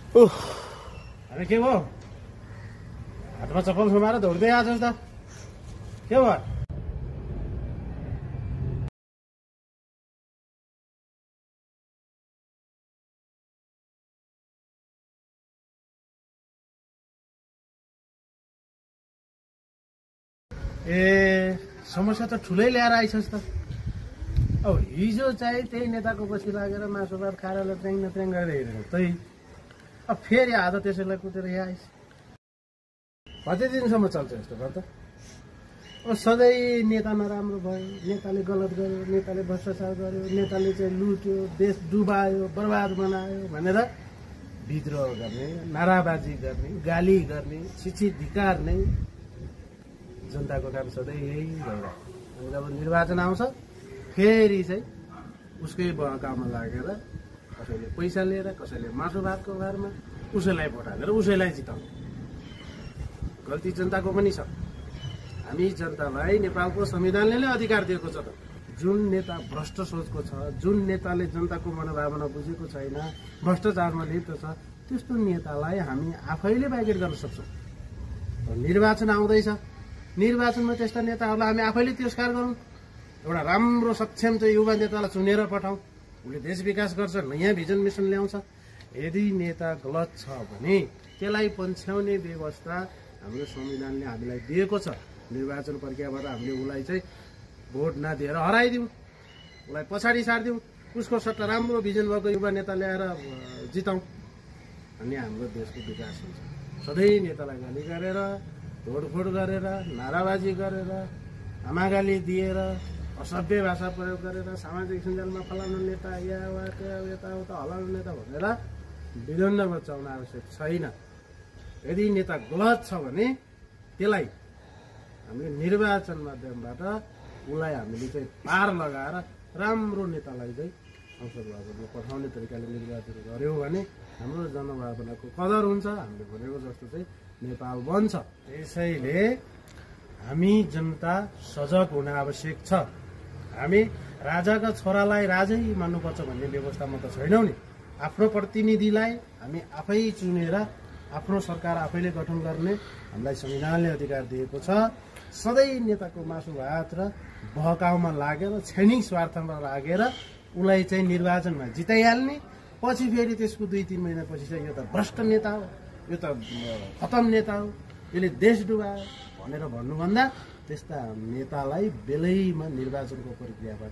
उफ, अरे के भयो? हातमा चप्पल सुमाएर दौड्दै आएछस् त के भयो? ए समस्या त ठुलै ल्याएर आइछस् त। अब हिजो चाहिँ त्यही नेताको पछि लागेर मासु भात खाएर ट्रेङ ट्रेङ गरेर हिँडेको त्यही अब फेरि आज त्यसैलाई कुदेर यहाँ आइस। कति दिनसम्म चल्छ यस्तो गर् त? अब सधैँ नेता नराम्रो भयो, नेताले गलत गर्यो, नेताले भ्रष्टाचार गर्यो, नेताले चाहिँ लुट्यो, देश डुबायो, बर्बाद बनायो भनेर विद्रोह गर्ने, नाराबाजी गर्ने, गाली गर्ने, शिक्षित धिक्कार्ने जनताको काम सधैँ यही भइरहेको। अनि जब निर्वाचन आउँछ फेरि चाहिँ उसकै बहकामा लागेर कसैले पैसा लिएर, कसैले मासु भातको घरमा उसैलाई भोट हालेर उसैलाई जिताउने गल्ती जनताको पनि छ। हामी जनतालाई नेपालको संविधानले नै अधिकार दिएको छ त। जुन नेता भ्रष्ट सोचको छ, जुन नेताले जनताको मनोभावना बुझेको छैन, भ्रष्टाचारमा लिप्त छ, त्यस्तो नेतालाई हामी आफैले बाइकेट गर्न सक्छौँ। निर्वाचन आउँदैछ, निर्वाचनमा त्यस्ता नेताहरूलाई हामी आफैले तिरस्कार गरौँ। एउटा राम्रो सक्षम चाहिँ युवा नेतालाई चुनेर पठाउँ, उसले देश विकास गर्छ, नयाँ भिजन मिसन ल्याउँछ। यदि नेता गलत छ भने त्यसलाई पन्छ्याउने व्यवस्था हाम्रो संविधानले हामीलाई दिएको छ। निर्वाचन प्रक्रियाबाट हामीले उसलाई चाहिँ भोट नदिएर हराइदिउँ, उसलाई पछाडि सारिदिउँ, उसको सट्टा राम्रो भिजन भएको युवा नेता ल्याएर जिताउँ, अनि हाम्रो देशको विकास हुन्छ। सधैँ नेतालाई गाली गरेर, तोडफोड गरेर, नाराबाजी गरेर, आमागाली दिएर, असभ्य भाषा प्रयोग गरेर, सामाजिक सञ्जालमा फलाउनु नेता यताउता हलाउनु नेता भनेर विद्वन्द बचाउन आवश्यक छैन। यदि नेता गलत छ भने त्यसलाई हामीले निर्वाचन माध्यमबाट उसलाई हामीले चाहिँ पार लगाएर राम्रो नेतालाई चाहिँ संसद भवनमा पठाउने तरिकाले निर्वाचन गर्यौँ भने हाम्रो जनभावनाको कदर हुन्छ। हामीले भनेको जस्तो चाहिँ नेपाल बन्छ। त्यसैले हामी जनता सजग हुन आवश्यक छ। हामी राजाका छोरालाई राजै मान्नुपर्छ भन्ने व्यवस्थामा त छैनौँ नि। आफ्नो प्रतिनिधिलाई हामी आफै चुनेर आफ्नो सरकार आफैले गठन गर्ने हामीलाई संविधानले अधिकार दिएको छ। सधैँ नेताको मासु भात र बहकाउमा लागेर, क्षणिक स्वार्थमा लागेर उसलाई चाहिँ निर्वाचनमा जिताइहाल्ने, पछि फेरि त्यसको 2-3 महिनापछि चाहिँ यो त भ्रष्ट नेता हो, यो त खतम नेता हो, यसले देश डुबायो भनेर भन्नुभन्दा त्यस्ता नेतालाई बेलैमा निर्वाचनको प्रक्रियाबाट